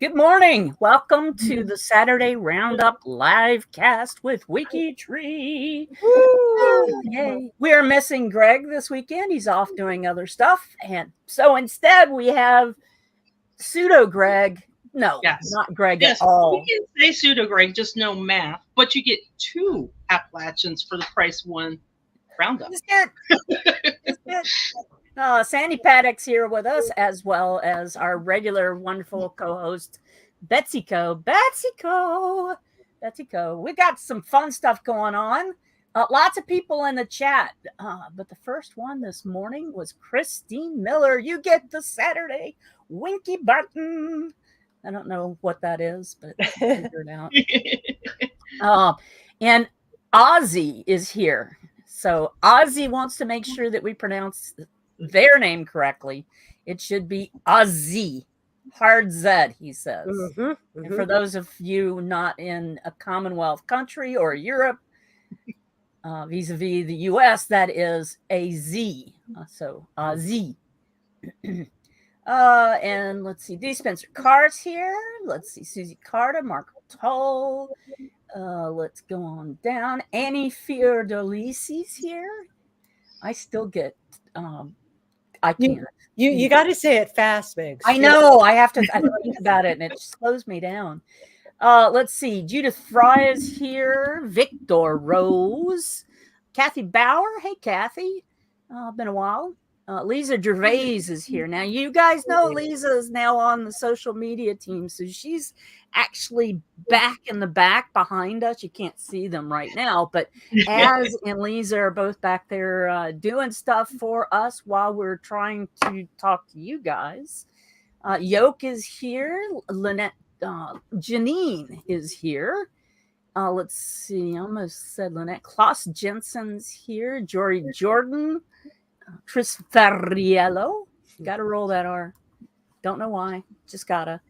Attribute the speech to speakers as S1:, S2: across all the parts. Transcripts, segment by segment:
S1: Good morning. Welcome to the Saturday Roundup LiveCast with WikiTree. Yay. We are missing Greg this weekend. He's off doing other stuff. And so instead we have pseudo Greg. No, not Greg at all.
S2: We can say pseudo Greg, just no math. But you get 2 Appalachians for the price one Roundup.
S1: Sandy Paddock's here with us, as well as our regular wonderful co-host, Betsy Co. We got some fun stuff going on. Lots of people in the chat. But the first one this morning was Christine Miller. You get the Saturday Winky button. I don't know what that is, but I'll figure it out. And Ozzy is here. So Ozzy wants to make sure that we pronounce their name correctly. It should be Ozzy. Hard Z, he says. And for those of you not in a Commonwealth country or Europe, vis-a-vis the US, that is a Z. So Z. And let's see, D. Spencer Carr's here. Let's see, Susie Carter, Mark Toll. Let's go on down. Annie Fiordolisi's here. I still get I can't.
S3: You got to say it fast, Migs.
S1: I know. I have to. I think about it, and it slows me down. Let's see. Judith Fry is here. Victor Rose. Kathy Bauer. Hey, Kathy. Been a while. Lisa Gervais is here. Now, you guys know Lisa is now on the social media team, so she's actually back in the back behind us. You can't see them right now, but Az and Lisa are both back there doing stuff for us while we're trying to talk to you guys. Yoke is here. Lynette, Janine is here. Let's see. I almost said Lynette. Klaus Jensen's here. Jory Jordan. Chris Ferriello. Gotta roll that R. Don't know why. Just gotta.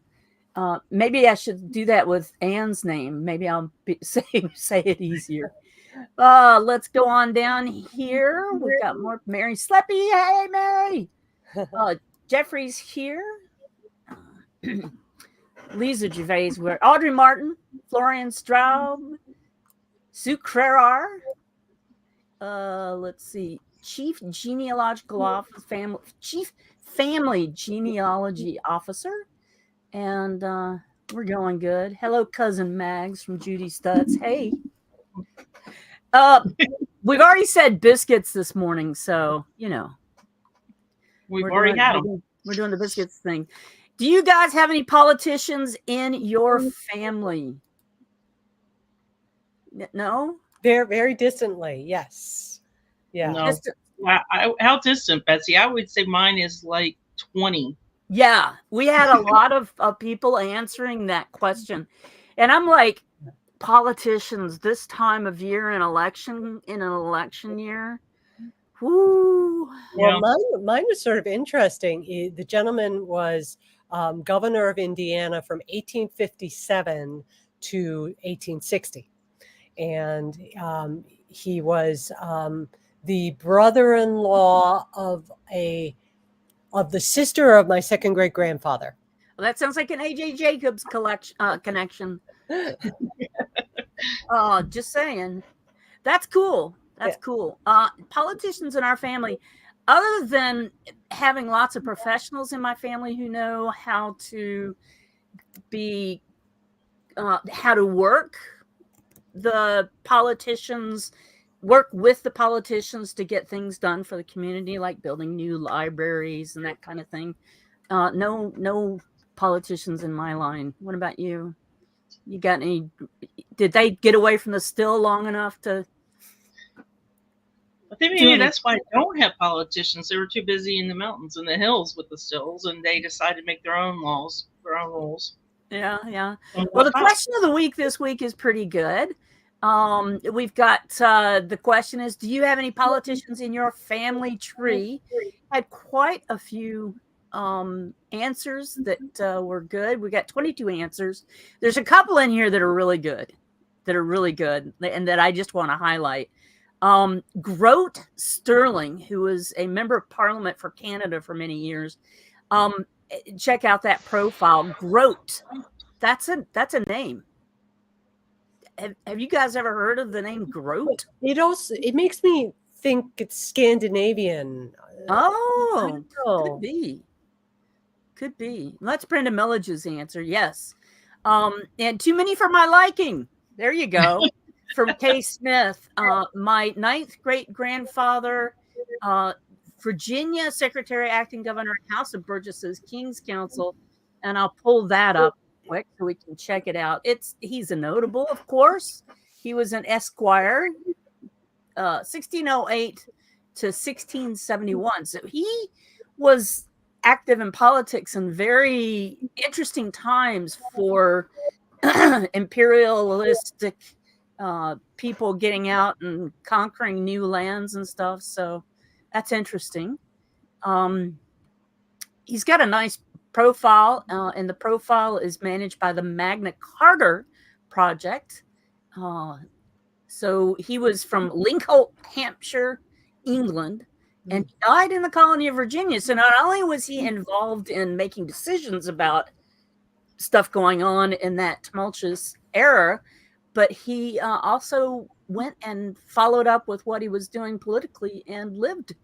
S1: Maybe I should do that with Anne's name. Maybe I'll say it easier. Let's go on down here. We've got more. Mary Sleppy. Hey, Mary. Jeffrey's here. Lisa Gervais. Audrey Martin. Florian Straub. Sue Crerar. Let's see. Chief Genealogical Officer, Chief Family Genealogy Officer, and we're going good. Hello, cousin Mags from Judy Stutz. Hey, we've already said biscuits this morning, so you know
S2: we've already had them.
S1: We're doing the biscuits thing. Do you guys have any politicians in your family? No,
S3: very, very distantly. Yes. Yeah.
S2: No. How distant, Betsy? I would say mine is like 20.
S1: Yeah, we had a lot of people answering that question. And I'm like, politicians this time of year in an election year. Whoo.
S3: Well, mine was sort of interesting. The gentleman was governor of Indiana from 1857 to 1860. And he was the brother-in-law of the sister of my second great grandfather.
S1: Well, that sounds like an AJ Jacobs connection. Just saying. That's cool. That's cool. Politicians in our family, other than having lots of professionals in my family who know how to work with the politicians to get things done for the community, like building new libraries and that kind of thing. No politicians in my line. What about you? You got any? Did they get away from the still long enough to?
S2: I think maybe that's why I don't have politicians. They were too busy in the mountains and the hills with the stills, and they decided to make their own laws, their own rules.
S1: Yeah. Well, the question of the week this week is pretty good. We've got the question is, do you have any politicians in your family tree? Had quite a few answers that were good. We got 22 answers. There's a couple in here that are really good, and that I just want to highlight. Grote Sterling, who was a member of Parliament for Canada for many years, check out that profile. Grote. That's a name. Have you guys ever heard of the name Grote?
S3: It makes me think it's Scandinavian.
S1: Oh,
S3: Oh,
S1: could be. That's Brenda Millage's answer. Yes. And too many for my liking. There you go. From Kay Smith. My ninth great grandfather, Virginia Secretary, Acting Governor, House of Burgesses, King's Council, and I'll pull that up quick so we can check it out. He's a notable, of course. He was an esquire, 1608 to 1671. So he was active in politics in very interesting times for imperialistic people getting out and conquering new lands and stuff. So that's interesting. He's got a nice profile, and the profile is managed by the Magna Carta Project. So he was from Linkholt, Hampshire, England, and died in the colony of Virginia. So not only was he involved in making decisions about stuff going on in that tumultuous era, but he also went and followed up with what he was doing politically and lived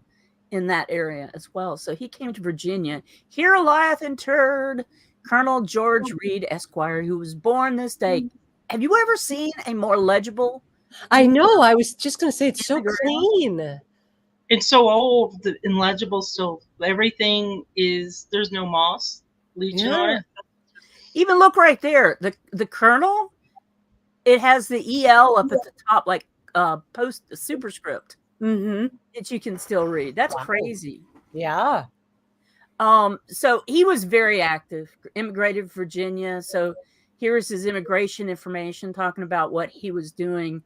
S1: in that area as well. So he came to Virginia. Here lieth interred Colonel George Reed, Esquire, who was born this day. Have you ever seen a more legible?
S3: I know. I was just going to say, it's so clean.
S2: It's so old, illegible still. Everything is, there's no moss leaching on it.
S1: Even look right there. The Colonel, it has the EL up at the top, like post superscript. That you can still read. That's crazy.
S3: Yeah.
S1: So he was very active, immigrated to Virginia. So here's his immigration information talking about what he was doing.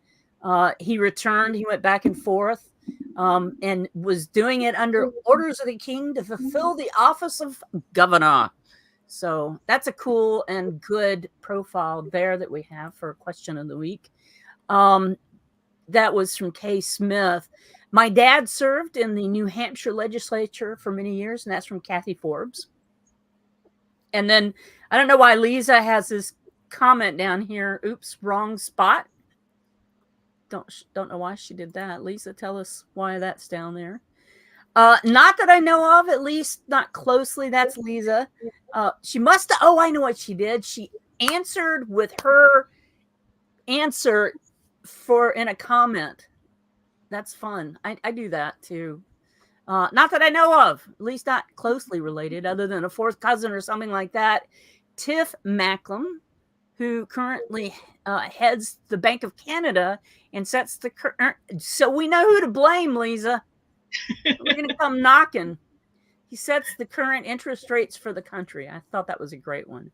S1: He returned, he went back and forth, and was doing it under orders of the king to fulfill the office of governor. So that's a cool and good profile there that we have for question of the week. That was from Kay Smith. My dad served in the New Hampshire legislature for many years, and that's from Kathy Forbes. And then I don't know why Lisa has this comment down here. Oops, wrong spot. Don't know why she did that. Lisa, tell us why that's down there. Not that I know of, at least not closely. That's Lisa. She must have. Oh, I know what she did. She answered with her answer in a comment. That's fun. I do that too. Not that I know of, at least not closely related, other than a fourth cousin or something like that. Tiff Macklem, who currently heads the Bank of Canada and sets the so we know who to blame, Lisa. We're going to come knocking. He sets the current interest rates for the country. I thought that was a great one.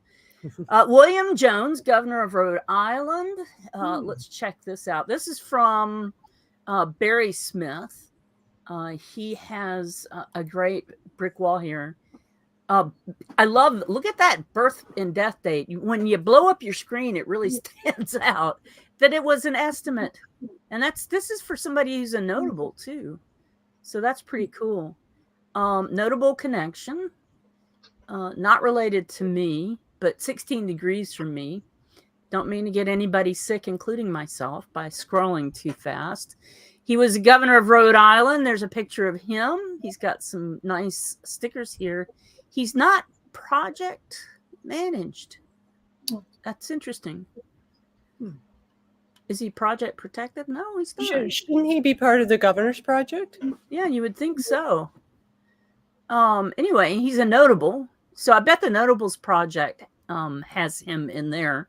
S1: William Jones, governor of Rhode Island. Let's check this out. This is from Barry Smith. He has a great brick wall here. I love, look at that birth and death date. When you blow up your screen, it really stands out that it was an estimate. And this is for somebody who's a notable too. So that's pretty cool. Notable connection, not related to me, but 16 degrees from me. Don't mean to get anybody sick, including myself, by scrolling too fast. He was the governor of Rhode Island. There's a picture of him. He's got some nice stickers here. He's not project managed. That's interesting. Is he project protected? No, he's not.
S3: Shouldn't he be part of the governor's project?
S1: Yeah, you would think so. Anyway, he's a notable. So I bet the Notables Project has him in there.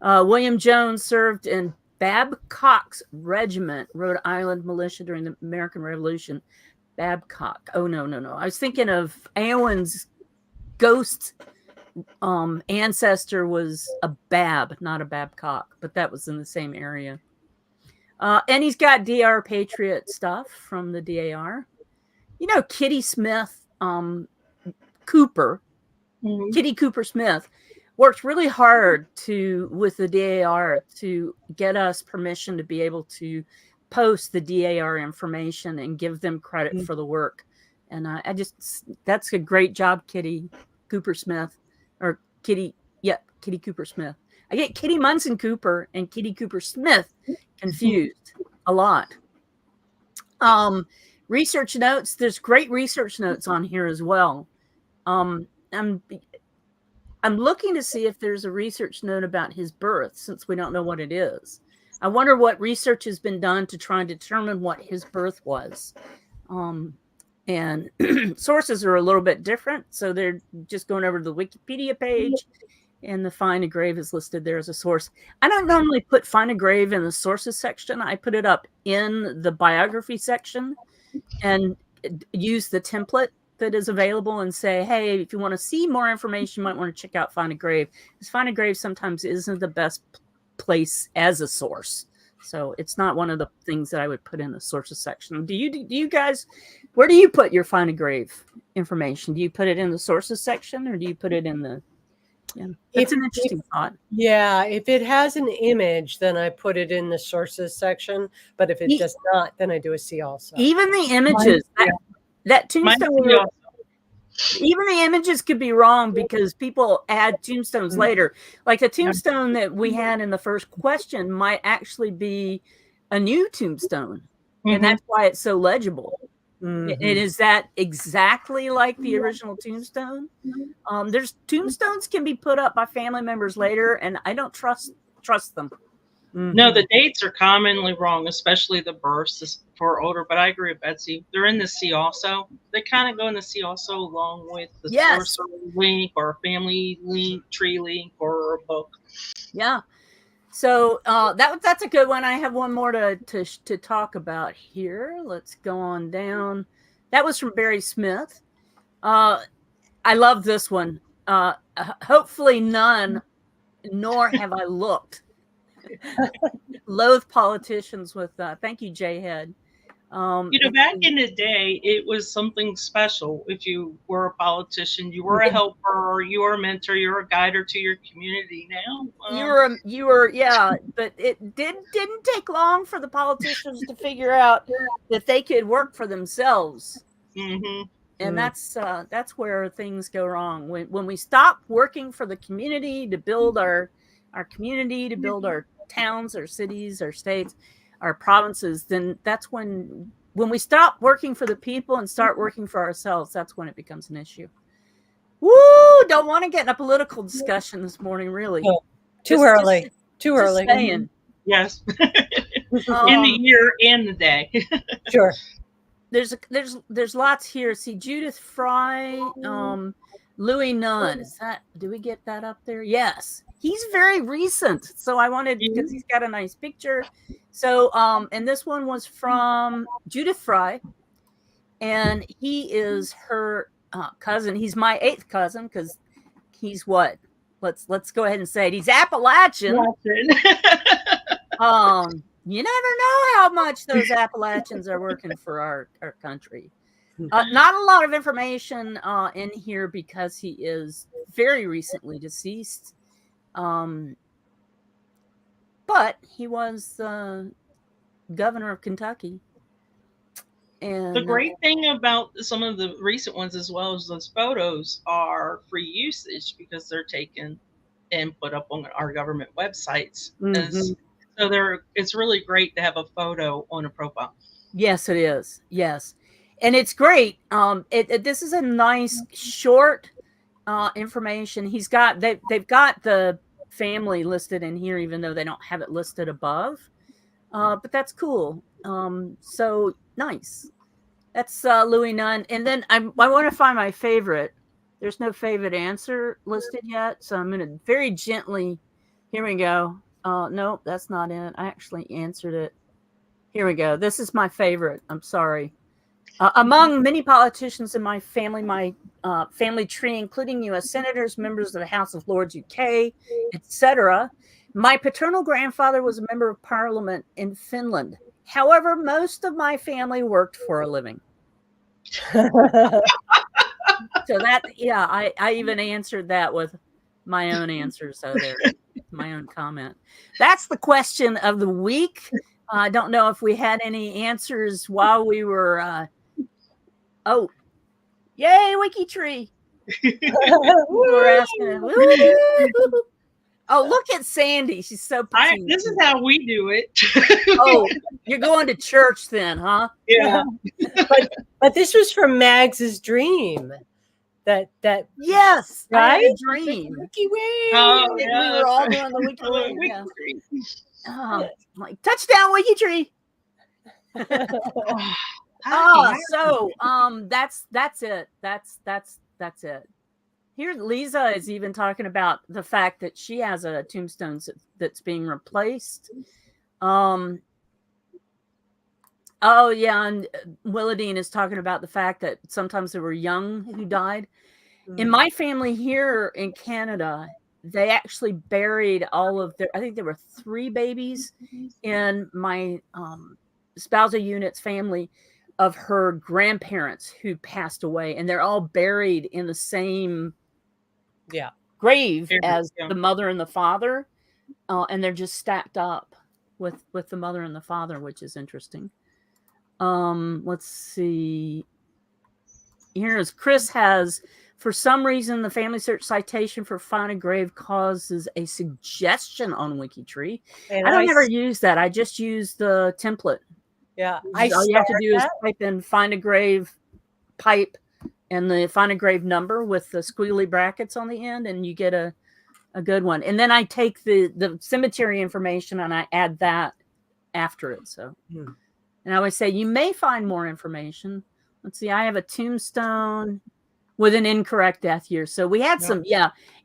S1: William Jones served in Babcock's Regiment, Rhode Island militia during the American Revolution. Babcock. Oh, no. I was thinking of Eowyn's ghost ancestor was a Bab, not a Babcock, but that was in the same area. And he's got DR Patriot stuff from the DAR. You know, Kitty Smith Cooper, Kitty Cooper Smith, worked really hard with the DAR to get us permission to be able to post the DAR information and give them credit for the work. And that's a great job, Kitty. Cooper Smith, or Kitty. Yep, Kitty Cooper Smith. I get Kitty Munson Cooper and Kitty Cooper Smith confused a lot. Research notes. There's great research notes on here as well. I'm looking to see if there's a research note about his birth, since we don't know what it is. I wonder what research has been done to try and determine what his birth was. And sources are a little bit different. So they're just going over to the Wikipedia page, and the Find a Grave is listed there as a source. I don't normally put Find a Grave in the sources section. I put it up in the biography section and use the template that is available and say, hey, if you want to see more information, you might want to check out Find a Grave. Because Find a Grave sometimes isn't the best place as a source. So it's not one of the things that I would put in the sources section. Do you guys, where do you put your Find a Grave information? Do you put it in the sources section, or do you put it in the, it's an interesting thought.
S3: Yeah, if it has an image, then I put it in the sources section. But if it does not, then I do a see also.
S1: Even the images, that tombstone, even the images could be wrong because people add tombstones later. Like the tombstone that we had in the first question might actually be a new tombstone. And that's why it's so legible. And is that exactly like the original tombstone? There's tombstones can be put up by family members later, and I don't trust them.
S2: No, the dates are commonly wrong, especially the births for older. But I agree with Betsy. They're in the see also. They kind of go in the see also along with the source link or a family link, tree link, or a book.
S1: Yeah. So that's a good one. I have one more to talk about here. Let's go on down. That was from Barry Smith. I love this one. Hopefully none, nor have I looked. Loathe politicians with thank you, Jay Head.
S2: Back in the day, it was something special. If you were a politician, you were a helper, or you were a mentor, you were a guider to your community. Now
S1: you were, but it didn't take long for the politicians to figure out that they could work for themselves. And that's where things go wrong. When we stop working for the community to build our community, to build our towns, our cities, our states, our provinces, then that's when we stop working for the people and start working for ourselves, that's when it becomes an issue. Woo! Don't want to get in a political discussion this morning, really.
S3: Oh, too early.
S1: Saying.
S2: Yes. In the year and the day.
S3: Sure.
S1: There's lots here. See, Judith Fry, Louis Nunn. Do we get that up there? Yes. He's very recent. So I wanted, because he's got a nice picture. So, and this one was from Judith Fry. And he is her cousin. He's my 8th cousin, because he's what? Let's go ahead and say it. He's Appalachian. You never know how much those Appalachians are working for our country. Not a lot of information in here because he is very recently deceased. But he was governor of Kentucky. And
S2: the great thing about some of the recent ones, as well as those photos, are free usage because they're taken and put up on our government websites. So it's really great to have a photo on a profile.
S1: Yes, it is. Yes. And it's great. This is a nice short information. They've got the family listed in here, even though they don't have it listed above. But that's cool. So nice. That's Louis Nunn. And then I want to find my favorite. There's no favorite answer listed yet. So I'm going to very gently, here we go. Nope, that's not it. I actually answered it. Here we go. This is my favorite. I'm sorry. Among many politicians in my family tree, including U.S. senators, members of the House of Lords UK, etc., my paternal grandfather was a member of parliament in Finland. However, most of my family worked for a living. So that, I even answered that with my own answer. So there's my own comment. That's the question of the week. I don't know if we had any answers while we were. Oh, yay, WikiTree! We're asking. Woo! Oh, look at Sandy. She's so petite.
S2: This is how we do it.
S1: Oh, you're going to church then, huh?
S2: Yeah.
S3: But this was from Mags's dream. That
S1: Yes,
S3: right?
S1: I had a dream.
S3: Wiki Way.
S2: Oh,
S1: We
S2: yeah,
S1: were all
S2: right.
S1: doing the wiki way. Yeah.
S2: WikiTree.
S1: Oh, like touchdown WikiTree. So that's it. That's it. Here, Lisa is even talking about the fact that she has a tombstone that's being replaced. Oh yeah, and Willadine is talking about the fact that sometimes there were young who died. In my family here in Canada, they actually buried all of their, I think there were 3 babies in my spousal unit's family of her grandparents who passed away, and they're all buried in the same grave as the mother and the father, and they're just stacked up with the mother and the father, which is interesting. Let's see. Here's Chris has, for some reason, the family search citation for find a grave causes a suggestion on WikiTree. And I don't ever use that. I just use the template.
S3: Yeah.
S1: All you have to do is type in find a grave pipe and the find a grave number with the squiggly brackets on the end, and you get a good one. And then I take the cemetery information and I add that after it. So, and I always say you may find more information. Let's see. I have a tombstone with an incorrect death year. So we had some,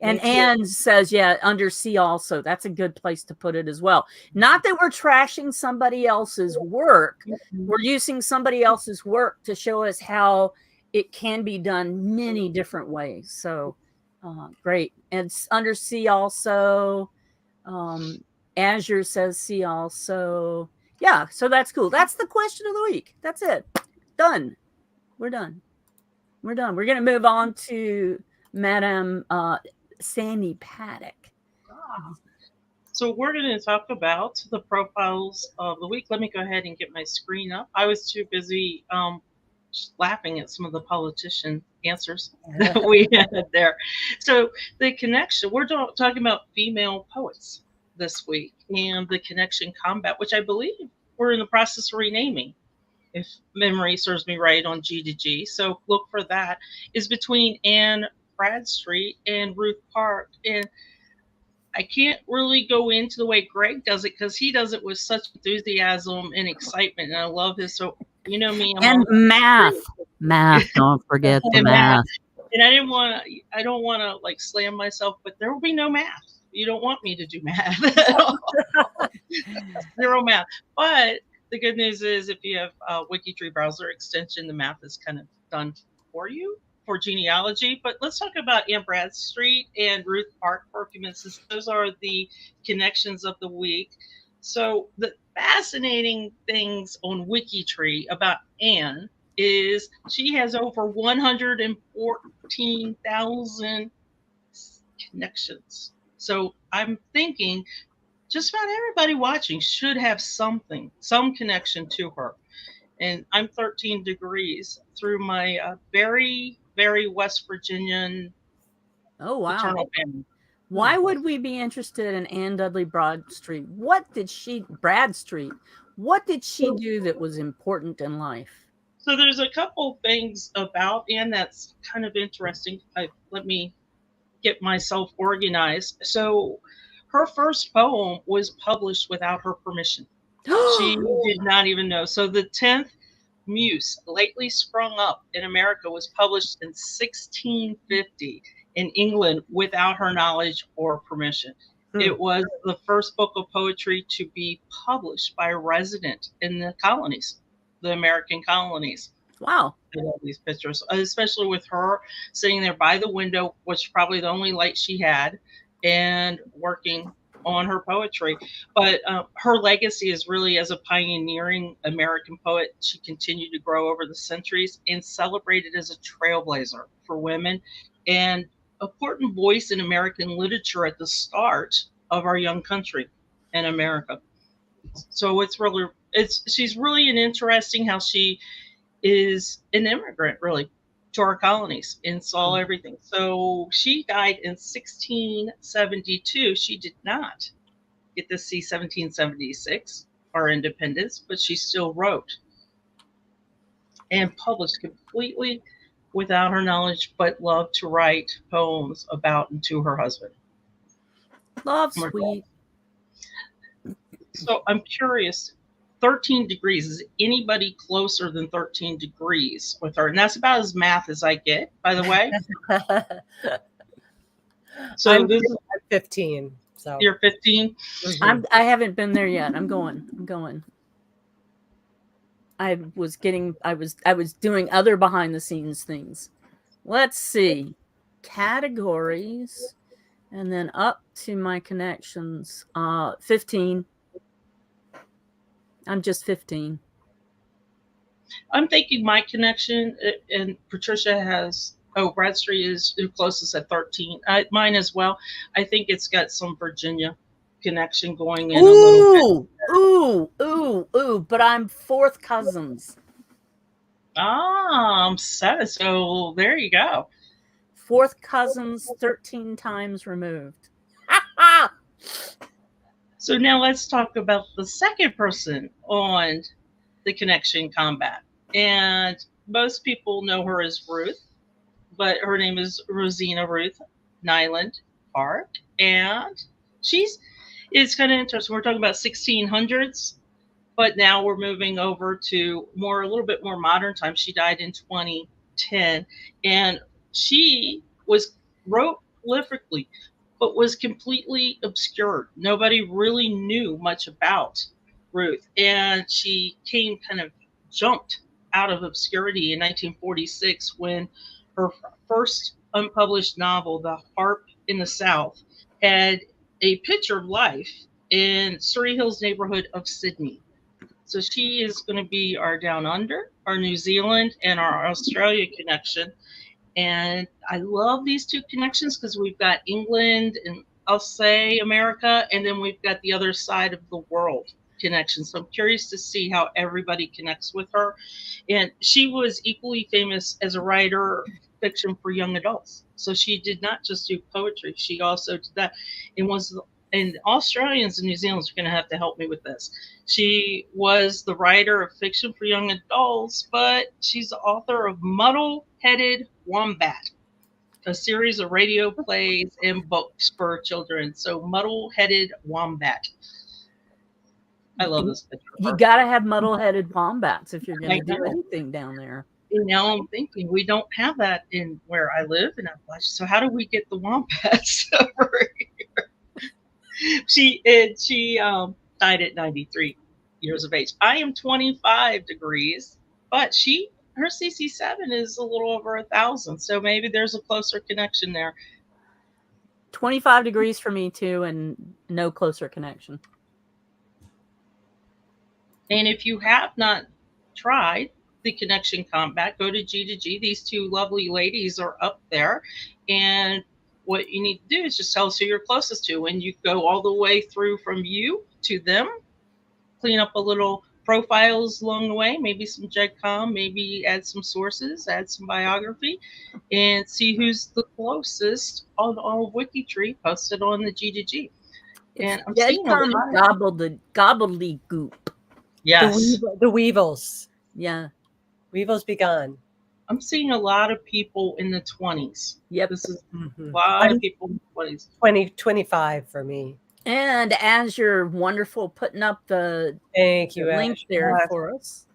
S1: And Anne says, under C also. That's a good place to put it as well. Not that we're trashing somebody else's work. We're using somebody else's work to show us how it can be done many different ways. So great. And it's under C also. Azure says C also. Yeah, so that's cool. That's the question of the week. That's it. Done. We're done. We're done. We're going to move on to Madam Sandy Paddock.
S2: So we're going to talk about the profiles of the week. Let me go ahead and get my screen up. I was too busy laughing at some of the politician answers that we had there. So the connection, we're talking about female poets this week, and the connection combat, which I believe we're in the process of renaming, if memory serves me right, on G to G. So look for that, is between Anne Bradstreet and Ruth Park. And I can't really go into the way Greg does it because he does it with such enthusiasm and excitement. And I love his, so you know me.
S1: And math. Don't forget the math.
S2: And I don't want to like slam myself, but there will be no math. You don't want me to do math. Zero math. But the good news is if you have a WikiTree browser extension, the math is kind of done for you for genealogy. But let's talk about Anne Bradstreet and Ruth Park for a few minutes. Those are the connections of the week. So the fascinating things on WikiTree about Anne is she has over 114,000 connections. So I'm thinking just about everybody watching should have some connection to her. And I'm 13 degrees through my very, very West Virginian paternal family.
S1: Why would we be interested in Anne Dudley Bradstreet? What did she do that was important in life?
S2: So there's a couple things about Anne that's kind of interesting. Let me get myself organized. So her first poem was published without her permission. She did not even know. So the 10th Muse, lately sprung up in America, was published in 1650 in England without her knowledge or permission. It was the first book of poetry to be published by a resident in the colonies, the American colonies.
S1: Wow.
S2: I love these pictures, especially with her sitting there by the window, which probably the only light she had, and working on her poetry. But her legacy is really as a pioneering American poet. She continued to grow over the centuries and celebrated as a trailblazer for women and important voice in American literature at the start of our young country in America. So she's really an interesting how she is an immigrant, really. to our colonies and saw everything. So she died in 1672. She did not get to see 1776, our independence, but she still wrote and published completely without her knowledge, but loved to write poems about and to her husband.
S1: Love, sweet.
S2: So I'm curious, 13 degrees, is anybody closer than 13 degrees with her? And that's about as math as I get, by the way. So
S3: I'm 15. So
S2: you're 15?
S1: Mm-hmm. I haven't been there yet. I'm going. I was doing other behind the scenes things. Let's see. Categories. And then up to my connections. 15. I'm just 15.
S2: I'm thinking my connection, and Patricia has, Bradstreet is the closest at 13. Mine as well. I think it's got some Virginia connection going in a little bit.
S1: Ooh. But I'm fourth cousins.
S2: I'm 7. So there you go.
S1: Fourth cousins, 13 times removed.
S2: So now let's talk about the second person on the connection combat. And most people know her as Ruth, but her name is Rosina Ruth Nyland Park. And it's kind of interesting. We're talking about 1600s, but now we're moving over to a little bit more modern times. She died in 2010, and she wrote prolifically, but was completely obscured. Nobody really knew much about Ruth, and she jumped out of obscurity in 1946 when her first unpublished novel, The Harp in the South, had a picture of life in Surrey Hills neighborhood of Sydney. So she is going to be our Down Under, our New Zealand, and our Australia connection. And I love these two connections because we've got England and I'll say America, and then we've got the other side of the world connection. So I'm curious to see how everybody connects with her. And she was equally famous as a writer fiction for young adults. So she did not just do poetry, she also did that. And Australians and New Zealanders are going to have to help me with this. She was the writer of fiction for young adults, but she's the author of Muddle-Headed Wombat, a series of radio plays and books for children. So Muddle-Headed Wombat. I love this picture.
S1: You got to have muddle-headed wombats if you're going to do anything down there.
S2: And now I'm thinking we don't have that in where I live in Appalachia. So how do we get the wombats over here? She died at 93 years of age. I am 25 degrees, but her CC7 is a little over 1,000. So maybe there's a closer connection there.
S1: 25 degrees for me too, and no closer connection.
S2: And if you have not tried the connection combat, go to G2G. These two lovely ladies are up there. And what you need to do is just tell us who you're closest to. And you go all the way through from you to them, clean up a little profiles along the way, maybe some GEDCOM, maybe add some sources, add some biography, and see who's the closest on WikiTree posted on the G2G. And I'm seeing
S1: gobbledygook.
S2: Yes.
S3: The Weevils.
S1: Yeah.
S3: Weevils be gone.
S2: I'm seeing a lot of people in the 20s.
S1: Yep.
S2: This is a lot of people in the 20s.
S3: 25 for me.
S1: And as you're wonderful putting up the link there for us.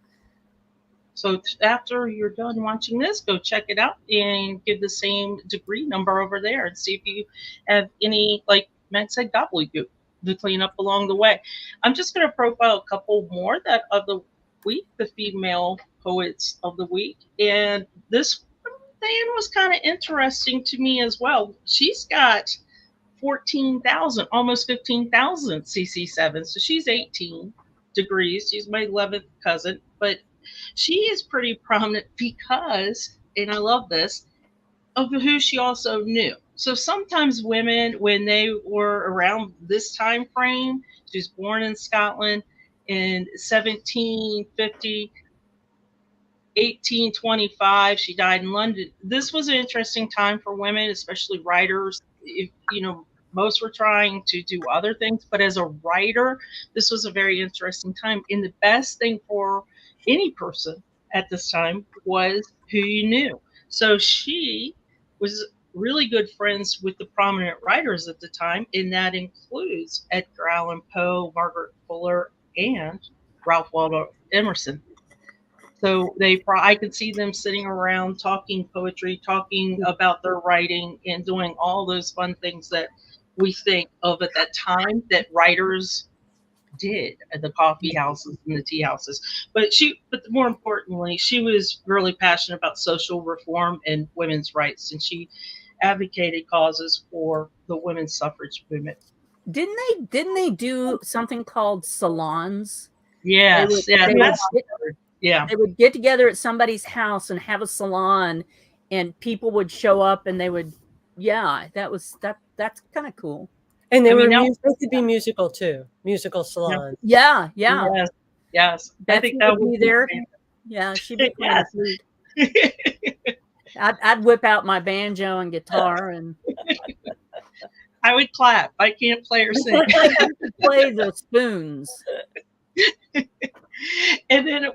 S2: So after you're done watching this, go check it out and give the same degree number over there and see if you have any, like Matt said, gobbledygook to clean up along the way. I'm just going to profile a couple more that of the week, the female poets of the week. And this Diane was kind of interesting to me as well. She's got 14,000, almost 15,000 CC7. So she's 18 degrees. She's my 11th cousin, but she is pretty prominent because, and I love this, of who she also knew. So sometimes women, when they were around this time frame, she was born in Scotland in 1750, 1825, she died in London. This was an interesting time for women, especially writers. If, you know, most were trying to do other things, but as a writer, this was a very interesting time. And the best thing for any person at this time was who you knew. So she was really good friends with the prominent writers at the time, and that includes Edgar Allan Poe, Margaret Fuller, and Ralph Waldo Emerson. So I could see them sitting around talking poetry, talking about their writing, and doing all those fun things that we think of at that time that writers did at the coffee houses and the tea houses. But more importantly, she was really passionate about social reform and women's rights, and she advocated causes for the women's suffrage movement.
S1: Didn't they do something called salons?
S2: Yes,
S1: they would get together at somebody's house and have a salon, and people would show up, and they would, that's kind of cool.
S3: And they were supposed to be musical too, musical salons.
S1: Yeah.
S2: Yes.
S1: Betsy I think that would be there. Yeah, she'd be quite I'd whip out my banjo and guitar, and
S2: I would clap. I can't play or sing.
S1: I could play the spoons.
S2: And then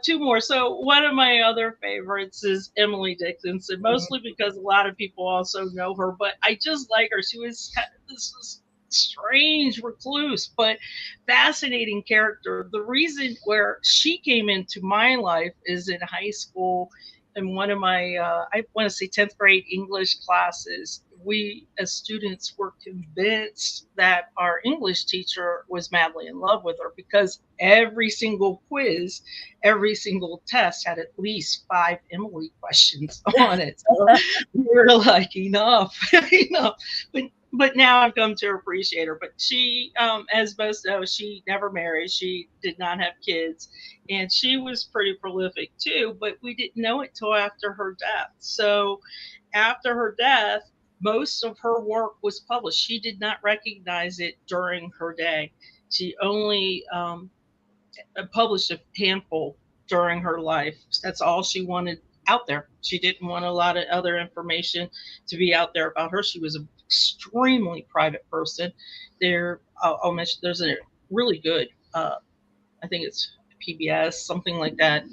S2: two more. So one of my other favorites is Emily Dickinson, mostly because a lot of people also know her, but I just like her. She was kind of this strange recluse, but fascinating character. The reason where she came into my life is in high school. In one of my, I want to say 10th grade English classes, we as students were convinced that our English teacher was madly in love with her because every single quiz, every single test had at least 5 Emily questions on it. So we were like, enough. But now I've come to appreciate her. But she, as most know, she never married. She did not have kids. And she was pretty prolific too, but we didn't know it till after her death. So after her death, most of her work was published. She did not recognize it during her day. She only published a handful during her life. That's all she wanted out there. She didn't want a lot of other information to be out there about her. She was an extremely private person. I'll mention there's a really good, I think it's PBS, something like that,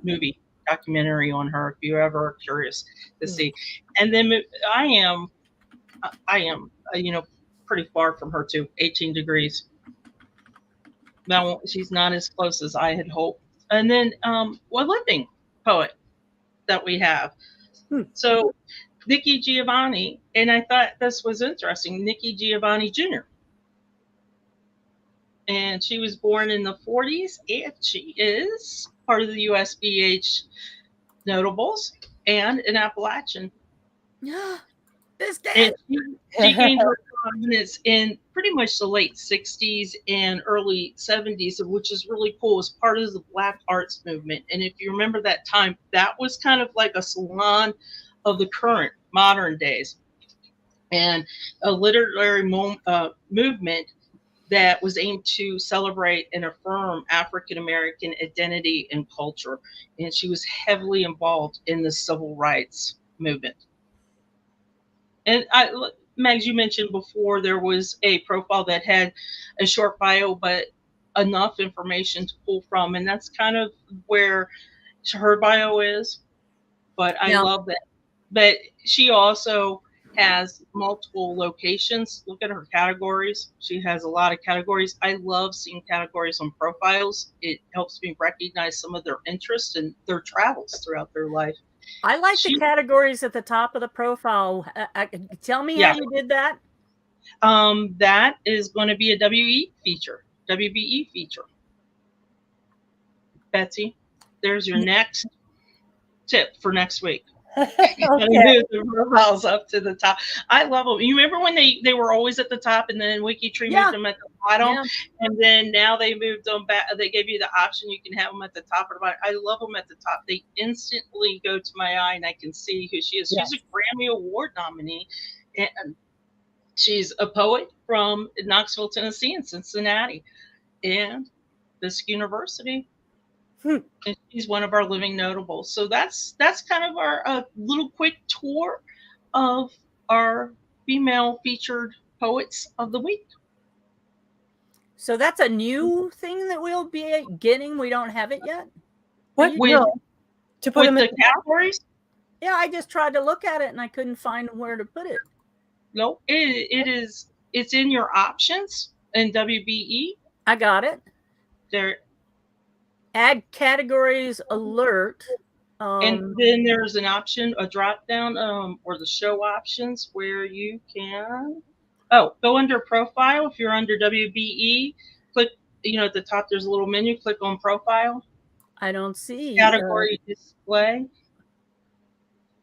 S2: movie documentary on her if you're ever curious to see. And then I am pretty far from her too, 18 degrees. Now she's not as close as I had hoped. And then what living poet that we have. So Nikki Giovanni, and I thought this was interesting, Nikki Giovanni Jr. And she was born in the 40s, and she is part of the USBH notables and an Appalachian.
S1: This guy.
S2: She gained her prominence in pretty much the late 60s and early 70s, which is really cool. As part of the Black Arts movement. And if you remember that time, that was kind of like a salon of the current modern days. And a literary movement that was aimed to celebrate and affirm African-American identity and culture. And she was heavily involved in the civil rights movement. And Mags, you mentioned before there was a profile that had a short bio, but enough information to pull from. And that's kind of where her bio is. But I love that. But she also has multiple locations. Look at her categories. She has a lot of categories. I love seeing categories on profiles. It helps me recognize some of their interests and their travels throughout their life.
S1: I like the categories at the top of the profile. Tell me how you did that.
S2: That is going to be a WBE feature. Betsy, there's your next tip for next week. Move the profiles up to the top. I love them. You remember when they were always at the top, and then WikiTree moved them at the bottom, and then now they moved them back. They gave you the option you can have them at the top or the bottom. I love them at the top. They instantly go to my eye, and I can see who she is. She's a Grammy Award nominee, and she's a poet from Knoxville, Tennessee, and Cincinnati, and Fisk University. And she's one of our living notables. So that's kind of our little quick tour of our female featured poets of the week.
S1: So that's a new thing that we'll be getting. We don't have it yet.
S3: What? No. To put them
S2: in the categories?
S1: Yeah, I just tried to look at it and I couldn't find where to put it.
S2: No, it's in your options in WBE.
S1: I got it.
S2: There.
S1: Add categories alert.
S2: And then there's an option, a drop down, or the show options where you can go under profile. If you're under WBE, click, at the top there's a little menu, click on profile.
S1: I don't see
S2: category display.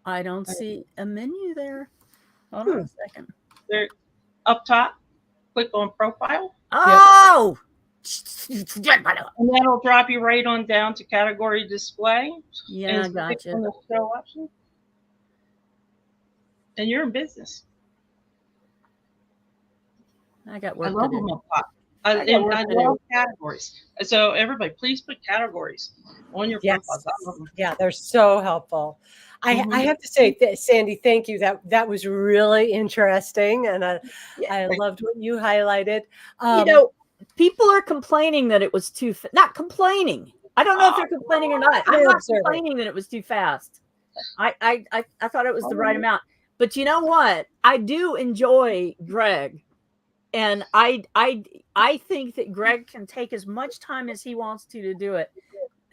S1: I don't see a menu there. Hold on a second.
S2: There, up top, click on profile.
S1: Oh!
S2: Yep. And that'll drop you right on down to category display.
S1: Yeah, gotcha.
S2: On the show option. And you're in business.
S1: I got work
S2: I love
S1: to do.
S2: them up top. I love categories. So everybody, please put categories on your profiles. I love them.
S3: Yeah, they're so helpful. I have to say, Sandy, thank you. That was really interesting, and I loved what you highlighted.
S1: People are complaining that it was too not complaining. I don't know if they're complaining or not. I'm not complaining that it was too fast. I thought it was the right amount. But you know what? I do enjoy Greg. And I think that Greg can take as much time as he wants to do it.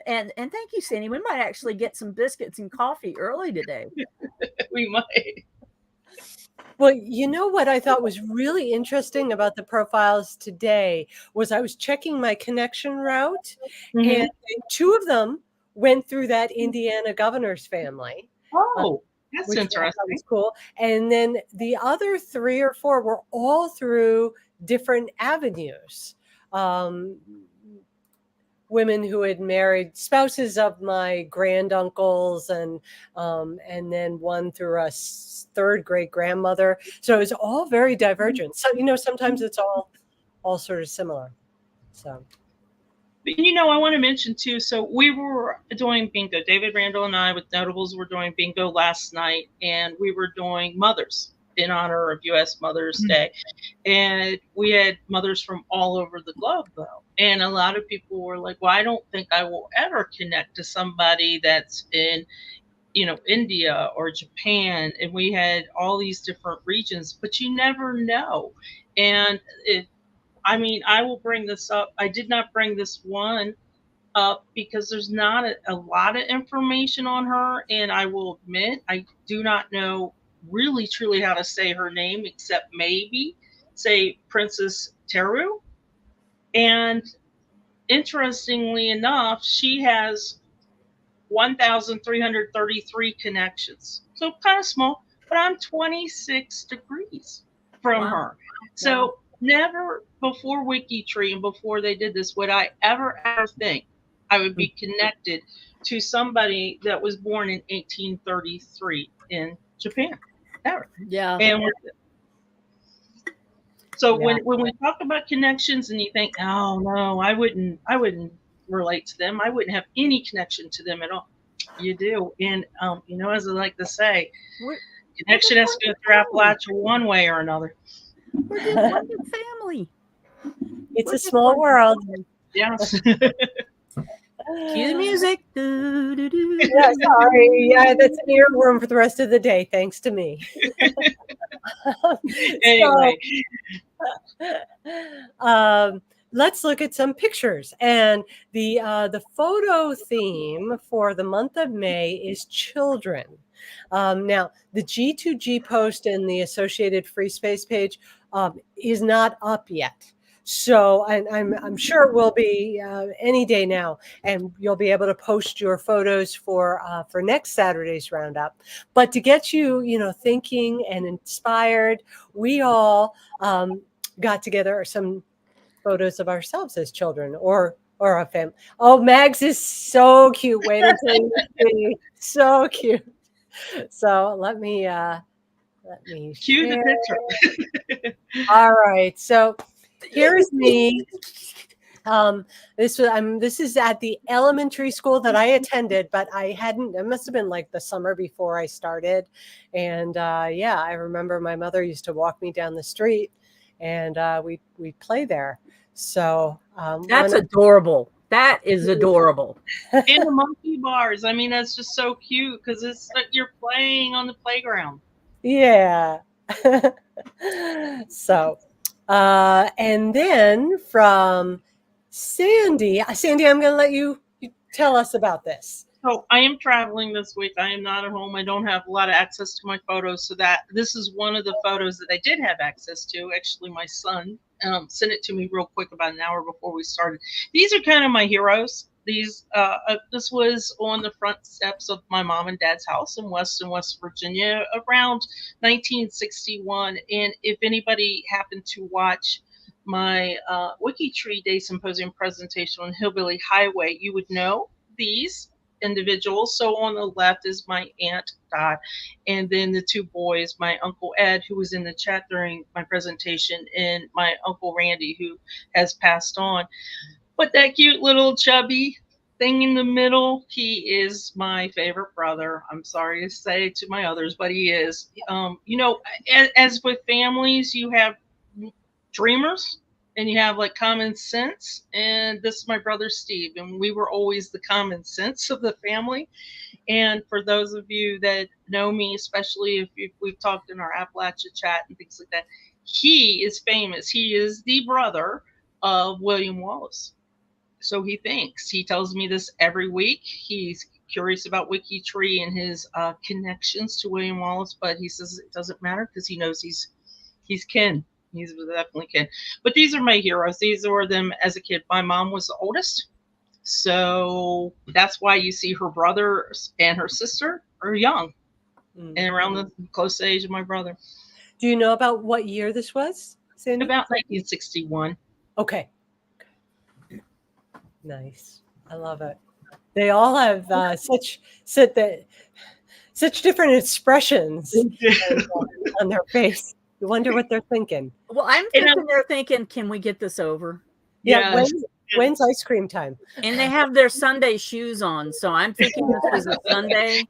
S1: And thank you, Sandy. We might actually get some biscuits and coffee early today.
S2: We might.
S3: Well, you know what I thought was really interesting about the profiles today was I was checking my connection route, and 2 of them went through that Indiana governor's family.
S2: Oh, that's interesting.
S3: Was cool. And then the other 3 or 4 were all through different avenues. Women who had married spouses of my granduncles, and then one through a 3rd great grandmother. So it was all very divergent. So sometimes it's all sort of similar. So.
S2: But, I want to mention too, so we were doing bingo. David Randall and I with Notables were doing bingo last night, and we were doing mothers in honor of U.S. Mother's Day. And we had mothers from all over the globe, though. And a lot of people were like, well, I don't think I will ever connect to somebody that's in, India or Japan. And we had all these different regions, but you never know. And I will bring this up. I did not bring this one up because there's not a lot of information on her. And I will admit, I do not know really truly how to say her name, except maybe say Princess Teru. And interestingly enough, she has 1,333 connections. So kind of small, but I'm 26 degrees from her. So never before WikiTree and before they did this would I ever think I would be connected to somebody that was born in 1833 in Japan. Never.
S1: Yeah.
S2: And so when we talk about connections and you think, oh no, I wouldn't relate to them. I wouldn't have any connection to them at all. You do. And as I like to say, connection has to go through Appalachia one way or another.
S1: We're just one big family.
S3: It's a small world.
S2: Yes.
S1: Cue the music.
S3: Yeah, sorry. Yeah, that's an earworm for the rest of the day, thanks to me.
S2: Anyway.
S3: Let's look at some pictures. And the photo theme for the month of May is children. Now, the G2G post and the associated free space page is not up yet. So I'm sure it will be any day now, and you'll be able to post your photos for next Saturday's roundup. But to get you, thinking and inspired, we all got together some photos of ourselves as children or a family. Oh, Mags is so cute. Wait until you see. So cute. So let me
S2: cue the picture.
S3: All right. So here's me. This is at the elementary school that I attended, but it must have been like the summer before I started. And yeah, I remember my mother used to walk me down the street, and we'd play there. So
S1: that's adorable. That is adorable.
S2: And the monkey bars. I mean, that's just so cute because it's like you're playing on the playground.
S3: Yeah. So, and then from Sandy, I'm going to let you tell us about this.
S2: So I am traveling this week. I am not at home. I don't have a lot of access to my photos. So this is one of the photos that I did have access to. Actually, my son sent it to me real quick about an hour before we started. These are kind of my heroes. This was on the front steps of my mom and dad's house in West Virginia around 1961. And if anybody happened to watch my WikiTree Day Symposium presentation on Hillbilly Highway, you would know these individuals. So on the left is my Aunt Dot, and then the two boys, my Uncle Ed, who was in the chat during my presentation, and my Uncle Randy, who has passed on. But that cute little chubby thing in the middle, he is my favorite brother. I'm sorry to say to my others, but he is. As with families, you have dreamers and you have like common sense. And this is my brother Steve, and we were always the common sense of the family. And for those of you that know me, especially if we've talked in our Appalachia chat and things like that, he is famous. He is the brother of William Wallace. So he thinks. He tells me this every week. He's curious about WikiTree and his connections to William Wallace, but he says it doesn't matter because he knows he's kin. He's definitely kin. But these are my heroes. These were them as a kid. My mom was the oldest, so that's why you see her brother and her sister are young and around the close age of my brother.
S3: Do you know about what year this was, Cindy?
S2: About 1961.
S3: Okay. Nice. I love it. They all have such different expressions on their face. You wonder what they're thinking.
S1: Well, I'm thinking they're thinking, can we get this over?
S3: Yeah. When's ice cream time?
S1: And they have their Sunday shoes on, so I'm thinking this was a Sunday.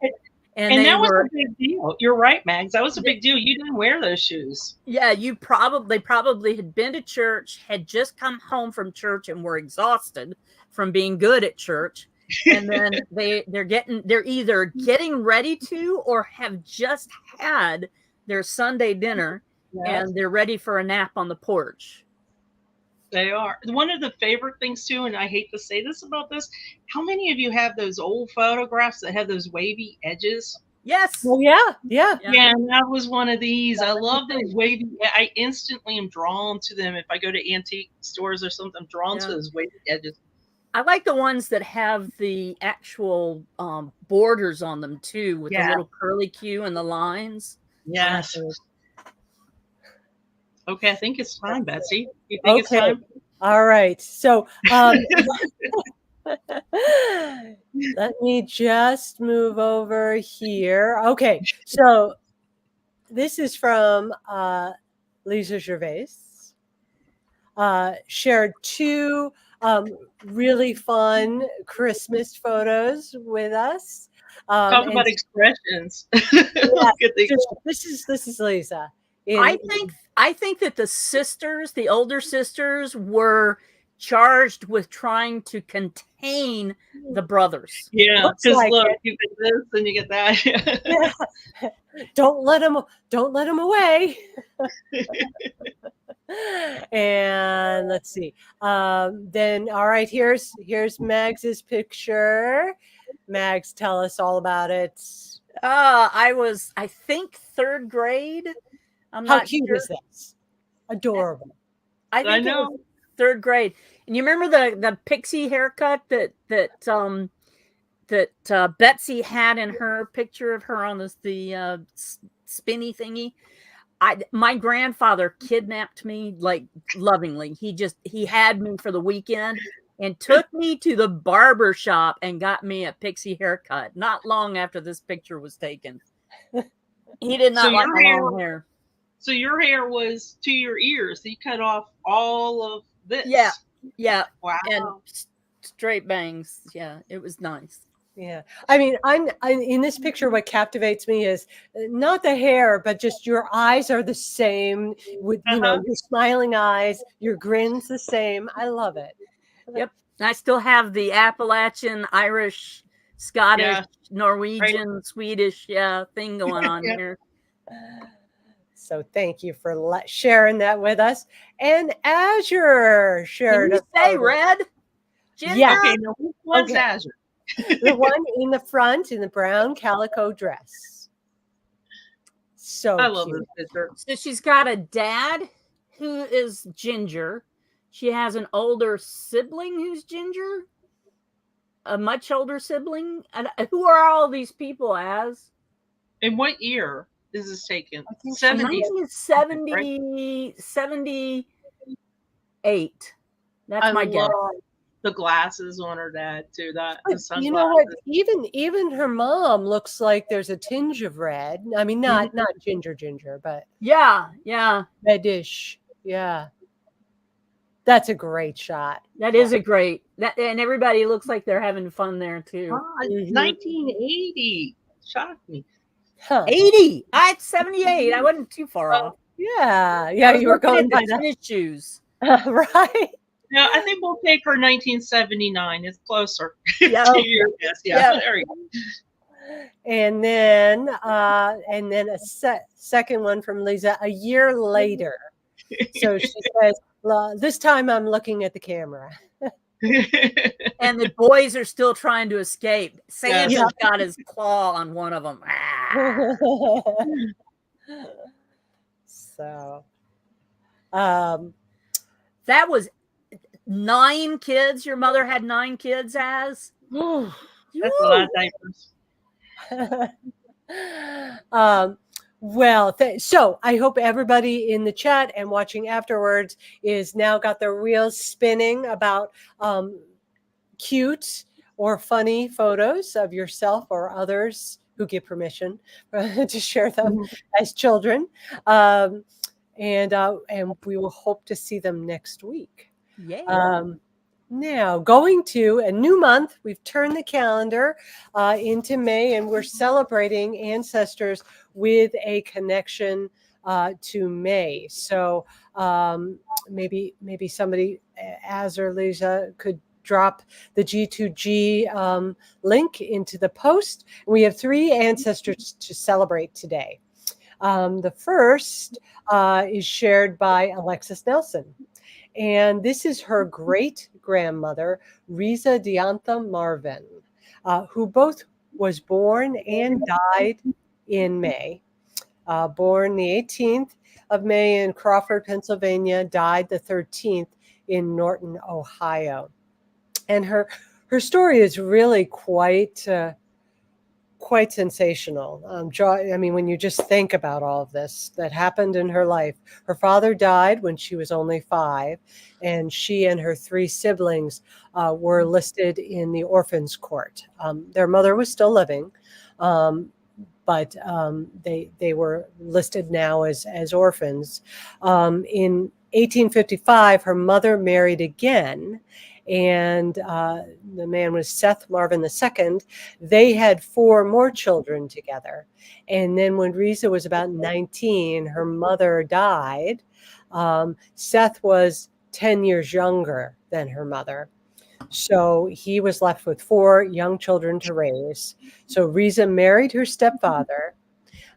S2: And that was a big deal. You're right, Mags. That was a big deal. You didn't wear those shoes.
S1: Yeah, they probably had been to church, had just come home from church, and were exhausted from being good at church. And then they're either getting ready to or have just had their Sunday dinner, and they're ready for a nap on the porch.
S2: They are. One of the favorite things too, and I hate to say this about this, how many of you have those old photographs that have those wavy edges?
S1: Yes.
S3: Well, yeah.
S2: Yeah, and that was one of these. I love those wavy. I instantly am drawn to them. If I go to antique stores or something, I'm drawn to those wavy edges.
S1: I like the ones that have the actual borders on them too, with the little curly Q and the lines.
S2: Yes. Okay, I think it's time, Betsy. You think it's time?
S3: All right. So let me just move over here. Okay. So this is from Lisa Gervais. Shared two really fun Christmas photos with us.
S2: Talk about expressions.
S3: This is Lisa.
S1: I think that the older sisters, were charged with trying to contain the brothers.
S2: Yeah, because look, you get this and you get that.
S3: Don't let them away. And let's see. Then all right, here's Mags's picture. Mags, tell us all about it.
S1: I was, I think, third grade.
S3: How cute is this? Adorable.
S1: I know. It was third grade. And you remember the pixie haircut that Betsy had in her picture of her on the spinny thingy? My grandfather kidnapped me, like, lovingly. He had me for the weekend and took me to the barber shop and got me a pixie haircut not long after this picture was taken. He did not like my long hair.
S2: So your hair was to your ears. So you cut off all of this.
S1: Yeah. Yeah.
S2: Wow.
S1: And straight bangs. Yeah, it was nice.
S3: Yeah. I mean, I'm in this picture. What captivates me is not the hair, but just your eyes are the same with, you know, your smiling eyes, your grin's the same. I love it.
S1: Yep. I still have the Appalachian, Irish, Scottish, Norwegian, Swedish, thing going on here.
S3: So thank you for sharing that with us. And Azure shared.
S1: Can you say red?
S3: Yeah.
S2: Okay, now which one's Azure?
S3: The one in the front in the brown calico dress. So
S2: I love this picture.
S1: So she's got a dad who is ginger. She has an older sibling who's ginger. A much older sibling. And who are all these people as?
S2: In what year is this taken?
S1: 78. That's my guess.
S2: The glasses on her dad too.
S3: You know what? Even her mom looks like there's a tinge of red. I mean, not ginger, but
S1: yeah,
S3: reddish. Yeah, that's a great shot.
S1: That is a great and everybody looks like they're having fun there too.
S2: 1980 shocked me.
S1: 80. I 78. I wasn't too far off.
S3: Yeah, you were going by
S1: the shoes,
S3: right?
S2: No, I think we'll take her 1979. It's closer.
S1: Yeah.
S3: There you go. And then a second one from Lisa a year later. So she says, this time I'm looking at the camera.
S1: And the boys are still trying to escape. Santa's got his claw on one of them.
S3: So
S1: that was 9 kids. Your mother had 9 kids as?
S2: That's a lot of diapers.
S3: Well, so I hope everybody in the chat and watching afterwards is now got their wheels spinning about cute or funny photos of yourself or others who give permission to share them as children. And we will hope to see them next week.
S1: Yeah.
S3: Now, going to a new month, we've turned the calendar into May, and we're celebrating ancestors with a connection to May. So maybe somebody, Az or Lisa, could drop the G2G link into the post. We have 3 ancestors to celebrate today. The first is shared by Alexis Nelson. And this is her great-grandmother, Riza Diantha Marvin, who both was born and died in May. Born the 18th of May in Crawford, Pennsylvania, died the 13th in Norton, Ohio. And her story is really quite sensational. I mean, when you just think about all of this that happened in her life, her father died when she was only 5, and she and her 3 siblings were listed in the orphans' court. Their mother was still living, but they were listed now as orphans. In 1855, her mother married again, and the man was Seth Marvin II. They had 4 more children together. And then when Riza was about 19, her mother died. Seth was 10 years younger than her mother. So he was left with 4 young children to raise. So Riza married her stepfather,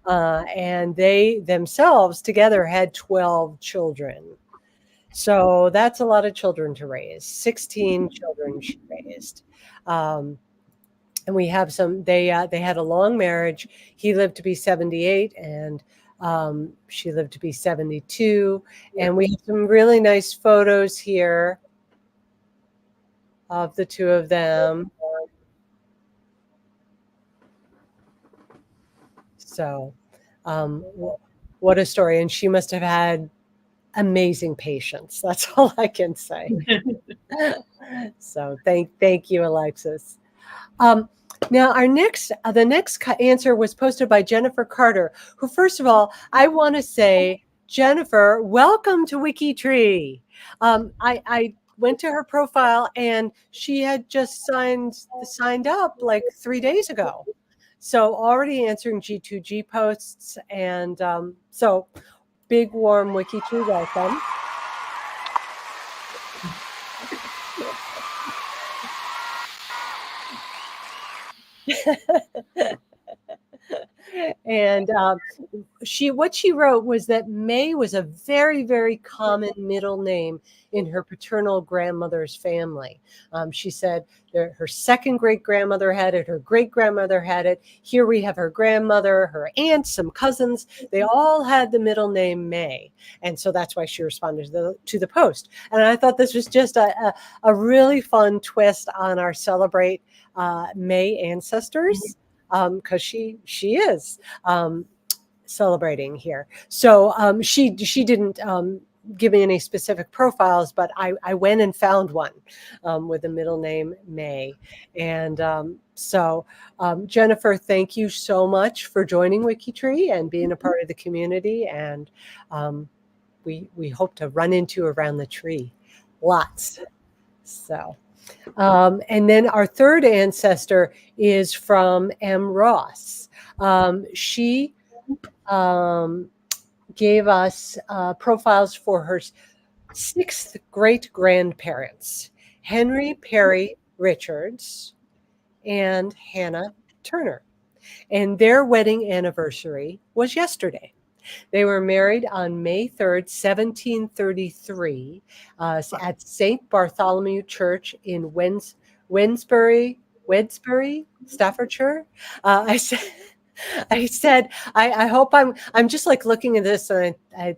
S3: and they themselves together had 12 children. So that's a lot of children to raise. 16 children she raised. And we have they had a long marriage. He lived to be 78 and she lived to be 72. And we have some really nice photos here of the 2 of them. So what a story. And she must have had amazing patience. That's all I can say. So thank you, Alexis. Now the next answer was posted by Jennifer Carter, who, first of all, I want to say, Jennifer, welcome to WikiTree. I went to her profile, and she had just signed up like 3 days ago. So already answering G2G posts. And so big, warm WikiTree welcome. And what she wrote was that May was a very, very common middle name in her paternal grandmother's family. She said her second great grandmother had it, her great grandmother had it. Here we have her grandmother, her aunt, some cousins. They all had the middle name May, and so that's why she responded to the post. And I thought this was just a really fun twist on our Celebrate May ancestors, because she is celebrating here. So she didn't give me any specific profiles, but I went and found one with the middle name May. And so Jennifer, thank you so much for joining WikiTree and being a part of the community. And we hope to run into around the tree lots. So and then our third ancestor is from M. Ross. She gave us profiles for her sixth great grandparents, Henry Perry Richards and Hannah Turner. And their wedding anniversary was yesterday. They were married on May 3rd, 1733, at St. Bartholomew Church in Wednesbury, Staffordshire. I said, I hope I'm just like looking at this, and I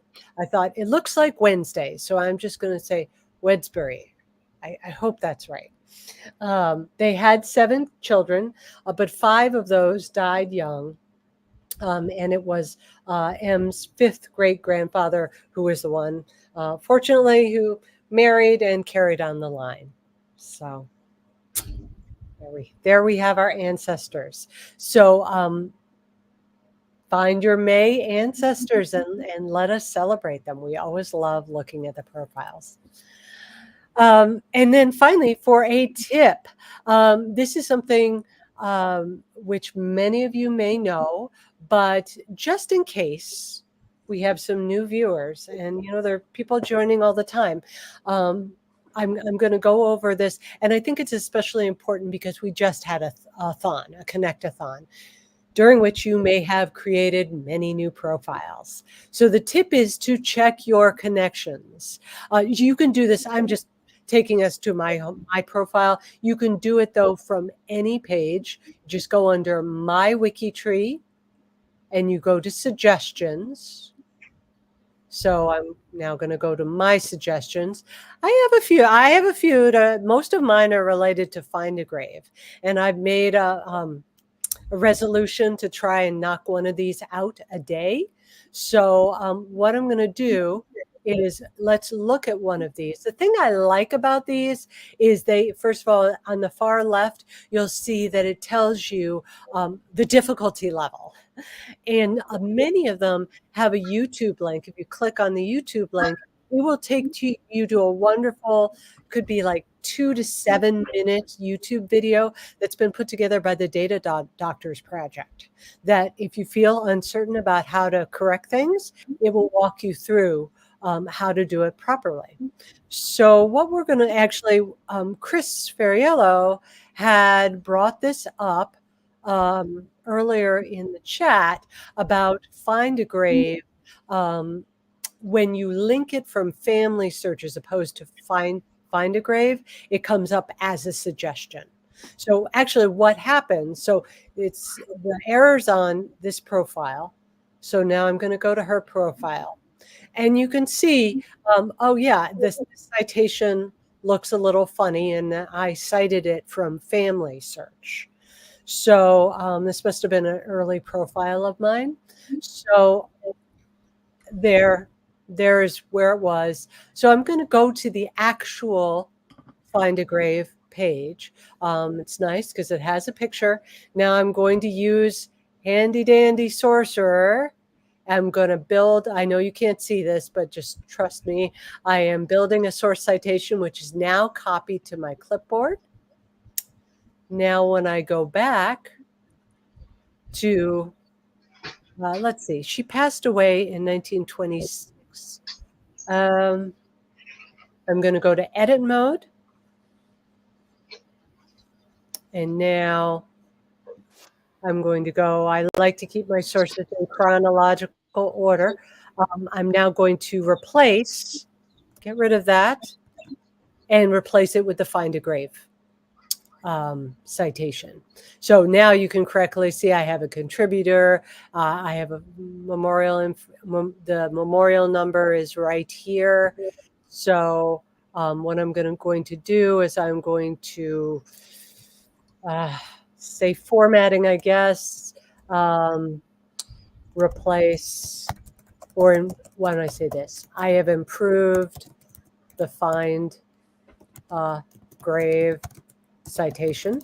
S3: thought it looks like Wednesday, so I'm just going to say Wednesbury. I hope that's right. They had 7 children, but 5 of those died young. And it was M's 5th great grandfather who was the one, fortunately, who married and carried on the line. So there we have our ancestors. So find your May ancestors and let us celebrate them. We always love looking at the profiles. And then finally, for a tip, this is something which many of you may know, but just in case we have some new viewers, and there are people joining all the time, I'm going to go over this, and I think it's especially important because we just had a connect-a-thon, during which you may have created many new profiles. So the tip is to check your connections. You can do this. I'm just taking us to my profile. You can do it though from any page. Just go under My WikiTree and you go to Suggestions. So I'm now going to go to My Suggestions. I have a few. Most of mine are related to Find a Grave, and I've made a resolution to try and knock one of these out a day. So what I'm going to do is let's look at one of these. The thing I like about these is first of all, on the far left, you'll see that it tells you the difficulty level. And many of them have a YouTube link. If you click on the YouTube link, it will take you to a wonderful, could be like 2 to 7 minute YouTube video that's been put together by the Data Doctors Project, that if you feel uncertain about how to correct things, it will walk you through how to do it properly. So what we're going to actually, Chris Ferriello had brought this up earlier in the chat about Find a Grave. When you link it from family search as opposed to Find a Grave, it comes up as a suggestion. So actually what happens, so it's the errors on this profile. So now I'm going to go to her profile. And you can see, oh yeah, this citation looks a little funny, and I cited it from family search. So this must have been an early profile of mine. So there's where it was. So I'm going to go to the actual Find a Grave page. It's nice because it has a picture. Now I'm going to use Handy Dandy Sorcerer am going to build, I know you can't see this, but just trust me, I am building a source citation, which is now copied to my clipboard. Now, when I go back to, let's see, she passed away in 1926. I'm going to go to edit mode. And now I'm going to go, I like to keep my sources in chronological order. I'm now going to replace, get rid of that, and replace it with the Find a Grave citation. So now you can correctly see I have a contributor. I have a memorial. The memorial number is right here. So what I'm going to do is I'm going to say formatting, I guess, replace, or why don't I say this? I have improved the Find Grave citation.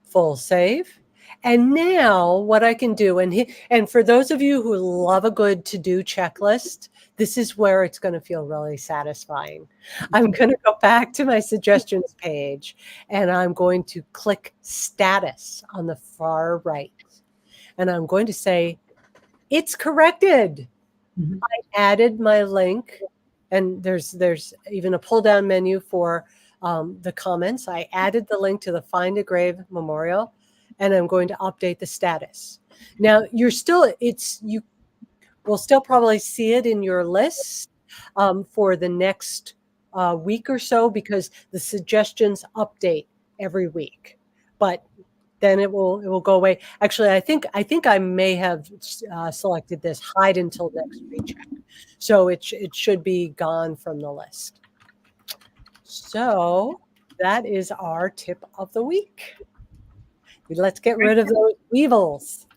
S3: Full save. And now what I can do, and for those of you who love a good to-do checklist, this is where it's going to feel really satisfying. I'm going to go back to my suggestions page, and I'm going to click status on the far right. And I'm going to say, it's corrected. I added my link, and there's even a pull-down menu for the comments. I added the link to the Find a Grave memorial, and I'm going to update the status. Now you will still probably see it in your list for the next week or so, because the suggestions update every week, but then it will go away. Actually, I think I may have selected this hide until next recheck, so it should be gone from the list. So that is our tip of the week. Let's get rid of those weevils.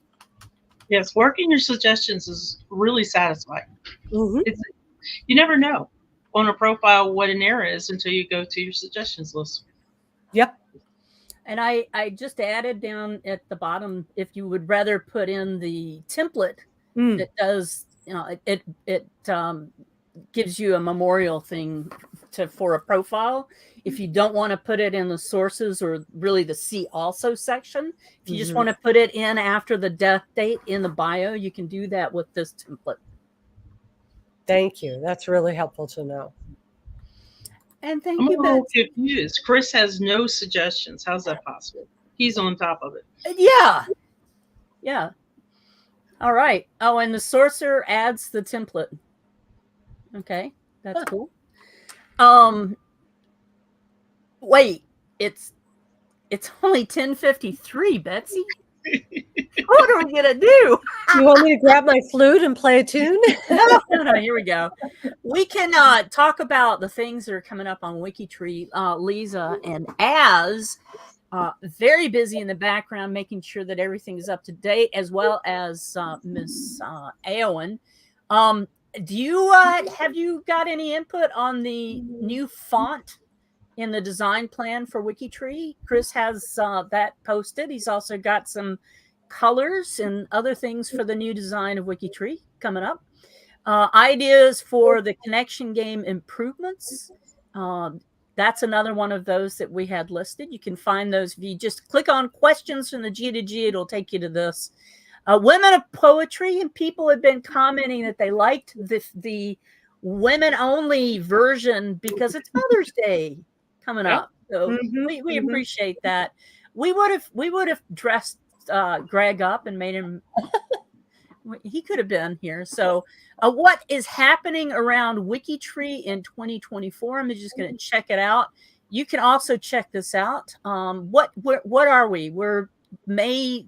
S2: Yes, working your suggestions is really satisfying.
S3: Mm-hmm.
S2: You never know on a profile what an error is until you go to your suggestions list.
S3: Yep.
S1: And I just added down at the bottom, if you would rather put in the template that does, it gives you a memorial thing for a profile. If you don't want to put it in the sources or really the see also section, if you just want to put it in after the death date in the bio, you can do that with this template.
S3: Thank you. That's really helpful to know.
S1: And thank
S2: I'm
S1: you,
S2: a little
S1: Betsy.
S2: confused. Chris has no suggestions. How's that possible? He's on top of it.
S1: Yeah. All right. Oh, and the sourcer adds the template. Okay, that's cool. Wait, it's only 10:53, Betsy. What are we gonna do?
S3: You want me to grab my flute and play a tune?
S1: No, here we go. We can talk about the things that are coming up on WikiTree. Lisa and Az very busy in the background, making sure that everything is up to date, as well as Miss Aowen. Do you have you got any input on the new font in the design plan for WikiTree? Chris has that posted. He's also got some colors and other things for the new design of WikiTree coming up. Ideas for the connection game improvements. That's another one of those that we had listed. You can find those if you just click on questions from the G to G. It'll take you to this. Women of Poetry, and people have been commenting that they liked the women-only version because it's Mother's Day coming up. So we appreciate that. We would have dressed Greg up and made him. He could have been here. So what is happening around WikiTree in 2024? I'm just going to check it out. You can also check this out. What are we? We're May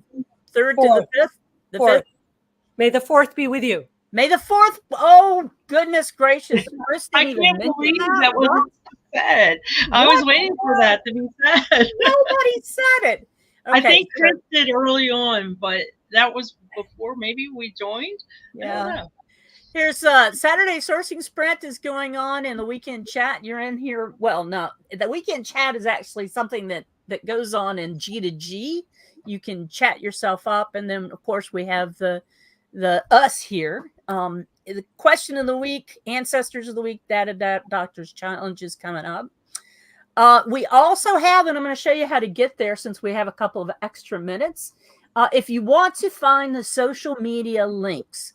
S1: 3rd to the 5th. The 5th.
S3: May the 4th be with you.
S1: May the 4th. Oh, goodness gracious.
S2: I can't believe that wasn't said. I was waiting for that to be said.
S1: Nobody said it. Okay,
S2: I think Chris did early on, but that was before maybe we joined.
S1: Yeah.
S2: I don't know.
S1: Here's Saturday Sourcing Sprint is going on in the weekend chat. You're in here. Well, no, the weekend chat is actually something that goes on in G to G. You can chat yourself up. And then, of course, we have the us here. The question of the week, ancestors of the week, data doctors challenges coming up. We also have, and I'm going to show you how to get there since we have a couple of extra minutes. If you want to find the social media links,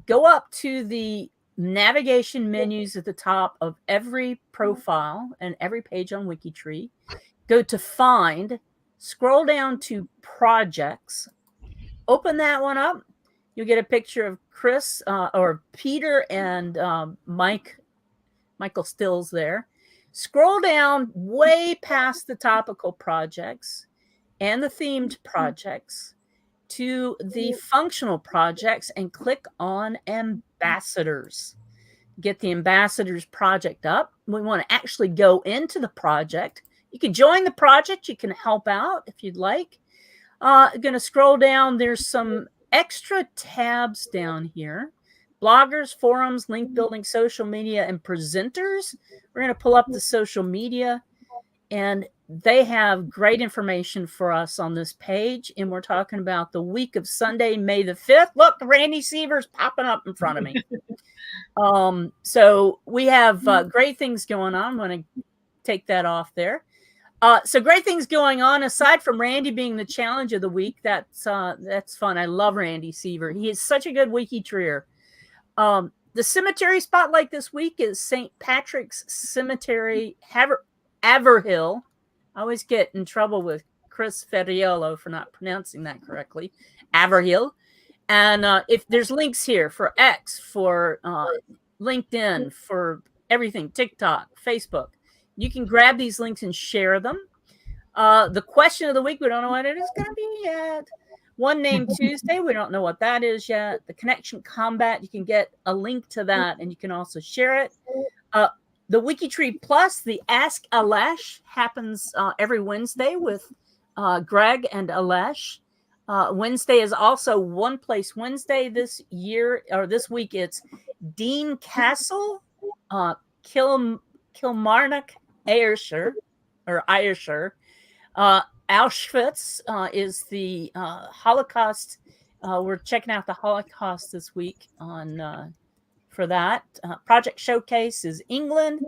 S1: go up to the navigation menus at the top of every profile and every page on WikiTree. Go to find, scroll down to projects, open that one up. You'll get a picture of Chris or Peter and Michael Stills there. Scroll down way past the topical projects and the themed projects to the functional projects and click on ambassadors. Get the ambassadors project up. We want to actually go into the project. You can join the project. You can help out if you'd like. Going to scroll down. There's some extra tabs down here. Bloggers, forums, link building, social media, and presenters. We're going to pull up the social media, and they have great information for us on this page. And we're talking about the week of Sunday, May the 5th. Look, Randy Seaver's popping up in front of me. So we have great things going on. I'm going to take that off there. So great things going on aside from Randy being the challenge of the week. That's fun. I love Randy Seaver. He is such a good WikiTreer. The cemetery spotlight this week is St. Patrick's Cemetery, Averhill. I always get in trouble with Chris Ferriello for not pronouncing that correctly. Averhill. And if there's links here for X, for LinkedIn, for everything, TikTok, Facebook, you can grab these links and share them. The question of the week, we don't know what it is going to be yet. One Name Tuesday, we don't know what that is yet. The Connection Combat, you can get a link to that, and you can also share it. The WikiTree Plus, the Ask Alesh, happens every Wednesday with Greg and Alesh. Wednesday is also One Place Wednesday this year, or this week. It's Dean Castle, Kilmarnock, Ayrshire, or Ayrshire. Auschwitz is the Holocaust. We're checking out the Holocaust this week on for that. Project Showcase is England.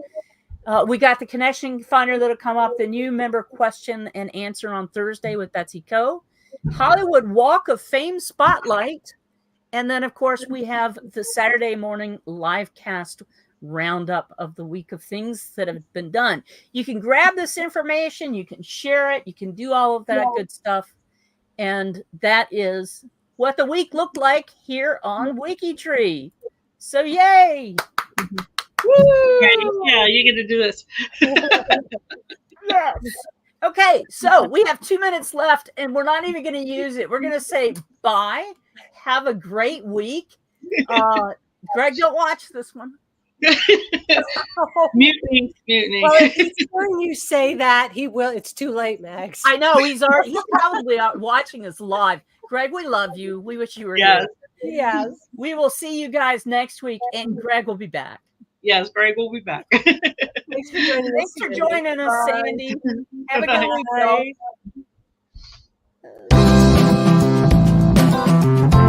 S1: We got the Connection Finder that'll come up, the new member question and answer on Thursday with Betsy Coe. Hollywood Walk of Fame Spotlight. And then, of course, we have the Saturday morning LiveCast roundup of the week of things that have been done. You can grab this information, you can share it, you can do all of that good stuff. And that is what the week looked like here on WikiTree. So yay!
S2: Woo! Yeah, you get to do this.
S1: Yes. Okay, so we have 2 minutes left, and we're not even going to use it. We're going to say bye. Have a great week. Greg, don't watch this one.
S2: Mutiny.
S3: Well, it's when you say that, he will. It's too late, Max.
S1: I know he's probably out watching us live. Greg, we love you. We wish you were here.
S3: Yes.
S1: We will see you guys next week, and Greg will be back.
S2: Yes, Greg will be back.
S3: Thanks for joining us.
S1: Sandy. Have a good week, y'all.